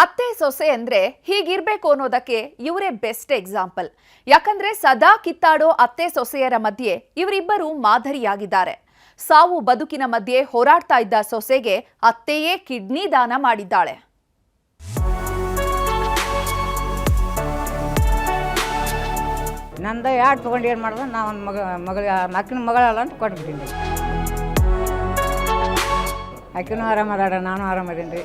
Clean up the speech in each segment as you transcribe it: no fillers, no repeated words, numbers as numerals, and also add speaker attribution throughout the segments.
Speaker 1: ಅತ್ತೆ ಸೊಸೆ ಅಂದ್ರೆ ಹೀಗಿರ್ಬೇಕು ಅನ್ನೋದಕ್ಕೆ ಇವರೇ ಬೆಸ್ಟ್ ಎಕ್ಸಾಂಪಲ್. ಯಾಕಂದ್ರೆ ಸದಾ ಕಿತ್ತಾಡೋ ಅತ್ತೆ ಸೊಸೆಯರ ಮಧ್ಯೆ ಇವರಿಬ್ಬರು ಮಾದರಿಯಾಗಿದ್ದಾರೆ. ಸಾವು ಬದುಕಿನ ಮಧ್ಯೆ ಹೋರಾಡ್ತಾ ಇದ್ದ ಸೊಸೆಗೆ ಅತ್ತೆಯೇ ಕಿಡ್ನಿ ದಾನ ಮಾಡಿದ್ದಾಳೆ.
Speaker 2: ನಂದ ಯಾರು ತೊಗೊಂಡು ಏನು ಮಾಡಿದ್ರೆ ನಾ ಒಂದು ಮಕ್ಕಳ ಮಗಳಲ್ಲ ಅಂತ ಕೊಟ್ಬಿಟ್ಟಿನಿ. ಆಕಿನೂ ಆರಾಮದಾಡ, ನಾನು ಆರಾಮದೀನಿ ರೀ.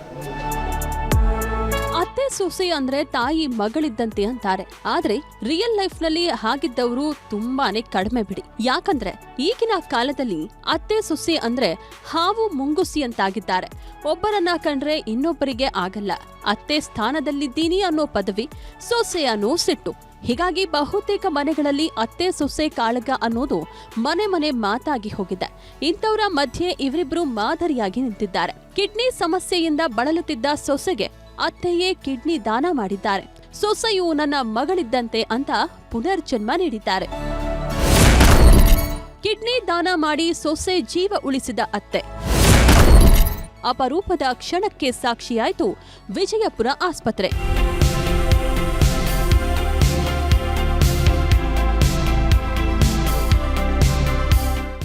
Speaker 3: ಅತ್ತೆ ಸೊಸೆ ಅಂದ್ರೆ ತಾಯಿ ಮಗಳಿದ್ದಂತೆ ಅಂತಾರೆ. ಆದ್ರೆ ರಿಯಲ್ ಲೈಫ್ ನಲ್ಲಿ ಹಾಗಿದ್ದವರು ತುಂಬಾನೇ ಕಡಿಮೆ ಬಿಡಿ. ಯಾಕಂದ್ರೆ ಈಗಿನ ಕಾಲದಲ್ಲಿ ಅತ್ತೆ ಸೊಸೆ ಅಂದ್ರೆ ಹಾವು ಮುಂಗುಸಿ ಅಂತಾಗಿದ್ದಾರೆ. ಒಬ್ಬರನ್ನ ಕಂಡ್ರೆ ಇನ್ನೊಬ್ಬರಿಗೆ ಆಗಲ್ಲ. ಅತ್ತೆ ಸ್ಥಾನದಲ್ಲಿದ್ದೀನಿ ಅನ್ನೋ ಪದವಿ, ಸೊಸೆ ಅನ್ನೋ ಸಿಟ್ಟು. ಹೀಗಾಗಿ ಬಹುತೇಕ ಮನೆಗಳಲ್ಲಿ ಅತ್ತೆ ಸೊಸೆ ಕಾಳಗ ಅನ್ನೋದು ಮನೆ ಮನೆ ಮಾತಾಗಿ ಹೋಗಿದೆ. ಇಂಥವರ ಮಧ್ಯೆ ಇವರಿಬ್ರು ಮಾದರಿಯಾಗಿ ನಿಂತಿದ್ದಾರೆ. ಕಿಡ್ನಿ ಸಮಸ್ಯೆಯಿಂದ ಬಳಲುತ್ತಿದ್ದ ಸೊಸೆಗೆ ಅತ್ತೆಯೇ ಕಿಡ್ನಿ ದಾನ ಮಾಡಿದ್ದಾರೆ. ಸೊಸೆಯು ನನ್ನ ಮಗಳಿದ್ದಂತೆ ಅಂತ ಪುನರ್ಜನ್ಮ ನೀಡಿದ್ದಾರೆ. ಕಿಡ್ನಿ ದಾನ ಮಾಡಿ ಸೊಸೆ ಜೀವ ಉಳಿಸಿದ ಅತ್ತೆ. ಅಪರೂಪದ ಕ್ಷಣಕ್ಕೆ ಸಾಕ್ಷಿಯಾಯಿತು ವಿಜಯಪುರ ಆಸ್ಪತ್ರೆ.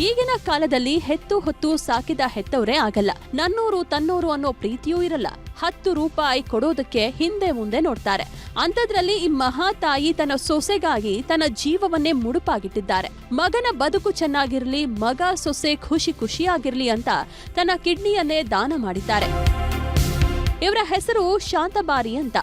Speaker 3: ಈಗಿನ ಕಾಲದಲ್ಲಿ ಹೆತ್ತು ಹೊತ್ತು ಸಾಕಿದ ಹೆತ್ತವರೇ ಆಗಲ್ಲ. ನನ್ನೂರು ತನ್ನೂರು ಅನ್ನೋ ಪ್ರೀತಿಯೂ ಇರಲ್ಲ. 10 ರೂಪಾಯಿ ಕೊಡೋದಕ್ಕೆ ಹಿಂದೆ ಮುಂದೆ ನೋಡ್ತಾರೆ. ಅಂಥದ್ರಲ್ಲಿ ಈ ಮಹಾತಾಯಿ ತನ್ನ ಸೊಸೆಗಾಗಿ ತನ್ನ ಜೀವವನ್ನೇ ಮುಡುಪಾಗಿಟ್ಟಿದ್ದಾರೆ. ಮಗನ ಬದುಕು ಚೆನ್ನಾಗಿರ್ಲಿ, ಮಗ ಸೊಸೆ ಖುಷಿಯಾಗಿರ್ಲಿ ಅಂತ ತನ್ನ ಕಿಡ್ನಿಯನ್ನೇ ದಾನ ಮಾಡಿದ್ದಾರೆ. ಇವರ ಹೆಸರು ಶಾಂತಾಬಾಯಿ ಅಂತ.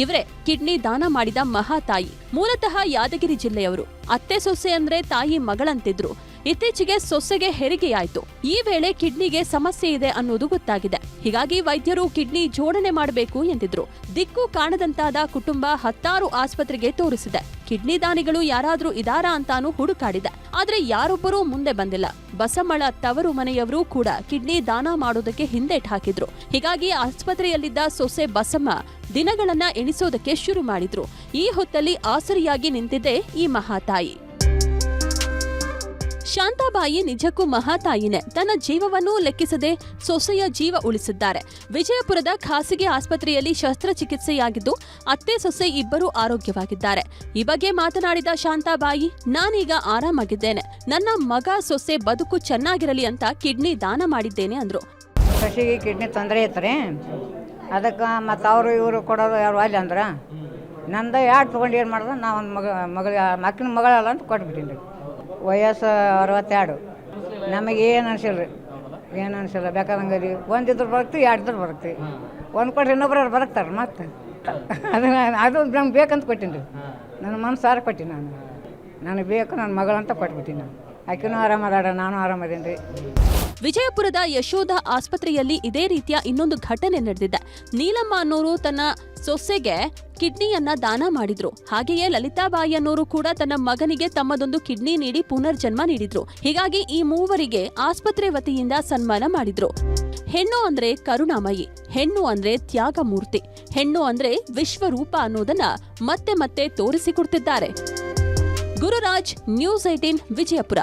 Speaker 3: ಇವರೇ ಕಿಡ್ನಿ ದಾನ ಮಾಡಿದ ಮಹಾತಾಯಿ. ಮೂಲತಃ ಯಾದಗಿರಿ ಜಿಲ್ಲೆಯವರು. ಅತ್ತೆ ಸೊಸೆ ಅಂದ್ರೆ ತಾಯಿ ಮಗಳಂತಿದ್ರು. ಇತ್ತೀಚೆಗೆ ಸೊಸೆಗೆ ಹೆರಿಗೆಯಾಯ್ತು. ಈ ವೇಳೆ ಕಿಡ್ನಿಗೆ ಸಮಸ್ಯೆ ಇದೆ ಅನ್ನೋದು ಗೊತ್ತಾಗಿದೆ. ಹೀಗಾಗಿ ವೈದ್ಯರು ಕಿಡ್ನಿ ಜೋಡಣೆ ಮಾಡಬೇಕು ಎಂದಿದ್ರು. ದಿಕ್ಕು ಕಾಣದಂತಾದ ಕುಟುಂಬ 10 ಆಸ್ಪತ್ರೆಗೆ ತೋರಿಸಿದೆ. ಕಿಡ್ನಿ ದಾನಿಗಳು ಯಾರಾದ್ರೂ ಇದಾರಾ ಅಂತಾನೂ ಹುಡುಕಾಡಿದೆ. ಆದ್ರೆ ಯಾರೊಬ್ಬರೂ ಮುಂದೆ ಬಂದಿಲ್ಲ. ಬಸಮ್ಮಳ ತವರು ಮನೆಯವರು ಕೂಡ ಕಿಡ್ನಿ ದಾನ ಮಾಡೋದಕ್ಕೆ ಹಿಂದೇಟ್ ಹಾಕಿದ್ರು. ಹೀಗಾಗಿ ಆಸ್ಪತ್ರೆಯಲ್ಲಿದ್ದ ಸೊಸೆ ಬಸಮ್ಮ ದಿನಗಳನ್ನ ಎಣಿಸೋದಕ್ಕೆ ಶುರು ಮಾಡಿದ್ರು. ಈ ಹೊತ್ತಲ್ಲಿ ಆಸರಿಯಾಗಿ ನಿಂತಿದ್ದೆ ಈ ಮಹಾತಾಯಿ. ಶಾಂತಾಬಾಯಿ ನಿಜಕ್ಕೂ ಮಹಾತಾಯಿನೇ. ತನ್ನ ಜೀವವನ್ನೂ ಲೆಕ್ಕಿಸದೆ ಸೊಸೆಯ ಜೀವ ಉಳಿಸಿದ್ದಾರೆ. ವಿಜಯಪುರದ ಖಾಸಗಿ ಆಸ್ಪತ್ರೆಯಲ್ಲಿ ಶಸ್ತ್ರಚಿಕಿತ್ಸೆಯಾಗಿದ್ದು ಅತ್ತೆ ಸೊಸೆ ಇಬ್ಬರೂ ಆರೋಗ್ಯವಾಗಿದ್ದಾರೆ. ಈ ಬಗ್ಗೆ ಮಾತನಾಡಿದ ಶಾಂತಾಬಾಯಿ, ನಾನೀಗ ಆರಾಮಾಗಿದ್ದೇನೆ. ನನ್ನ ಮಗ ಸೊಸೆ ಬದುಕು ಚೆನ್ನಾಗಿರಲಿ ಅಂತ ಕಿಡ್ನಿ ದಾನ ಮಾಡಿದ್ದೇನೆ ಅಂದ್ರು.
Speaker 2: ಸೊಸೆಗೆ ಕಿಡ್ನಿ ತೊಂದರೆ ಐತ್ರಿ. ಅದಕ್ಕೆ ಮತ್ತು ಅವರು ಇವರು ಕೊಡೋದು ಯಾರು ಅಲ್ಲಿ ಅಂದ್ರೆ ನಂದ ಯಾರು ತೊಗೊಂಡು ಏನು ಮಾಡಿದ್ರೆ ನಾ ಒಂದು ಮಕ್ಕಳ ಮಗಳಲ್ಲ ಅಂತ ಕೊಟ್ಬಿಟ್ಟಿನಿ ರೀ. ವಯಸ್ಸು 62. ನಮಗೇನು ಅನಿಸಿಲ್ಲ ರೀ, ಏನು ಅನಿಸಿಲ್ಲ. ಬೇಕಾದಂಗೆ ರೀ, ಒಂದಿದ್ರು ಬರುತ್ತೆ, 2 ಇದ್ರು ಬರುತ್ತೆ. ಒಂದು ಕೊಟ್ಟರೆ ಇನ್ನೊಬ್ಬರು ಬರುತ್ತಾರೆ ಮತ್ತೆ. ಅದು ನಮ್ಗೆ ಬೇಕಂತ ಕೊಟ್ಟೀನಿ ರೀ. ನನ್ನ ಮನಸ್ಸಾರ ಕೊಟ್ಟಿನಿ. ನನಗೆ ಬೇಕು, ನನ್ನ ಮಗಳಂತ ಕೊಟ್ಬಿಟ್ಟಿನಿ ನಾನು. ಆಕಿನೂ ಆರಾಮದಾಡ, ನಾನು ಆರಾಮದೀನಿ ರೀ.
Speaker 3: ವಿಜಯಪುರದ ಯಶೋಧ ಆಸ್ಪತ್ರೆಯಲ್ಲಿ ಇದೇ ರೀತಿಯ ಇನ್ನೊಂದು ಘಟನೆ ನಡೆದಿದೆ. ನೀಲಮ್ಮ ಅನ್ನೋರು ತನ್ನ ಸೊಸೆಗೆ ಕಿಡ್ನಿಯನ್ನ ದಾನ ಮಾಡಿದ್ರು. ಹಾಗೆಯೇ ಲಲಿತಾಬಾಯಿ ಅನ್ನೋರು ಕೂಡ ತನ್ನ ಮಗನಿಗೆ ತಮ್ಮದೊಂದು ಕಿಡ್ನಿ ನೀಡಿ ಪುನರ್ಜನ್ಮ ನೀಡಿದ್ರು. ಹೀಗಾಗಿ ಈ ಮೂವರಿಗೆ ಆಸ್ಪತ್ರೆ ವತಿಯಿಂದ ಸನ್ಮಾನ ಮಾಡಿದ್ರು. ಹೆಣ್ಣು ಅಂದ್ರೆ ಕರುಣಾಮಯಿ, ಹೆಣ್ಣು ಅಂದ್ರೆ ತ್ಯಾಗಮೂರ್ತಿ, ಹೆಣ್ಣು ಅಂದ್ರೆ ವಿಶ್ವರೂಪ ಅನ್ನೋದನ್ನ ಮತ್ತೆ ಮತ್ತೆ ತೋರಿಸಿಕೊಡ್ತಿದ್ದಾರೆ. ಗುರುರಾಜ್, ನ್ಯೂಸ್ 18, ವಿಜಯಪುರ.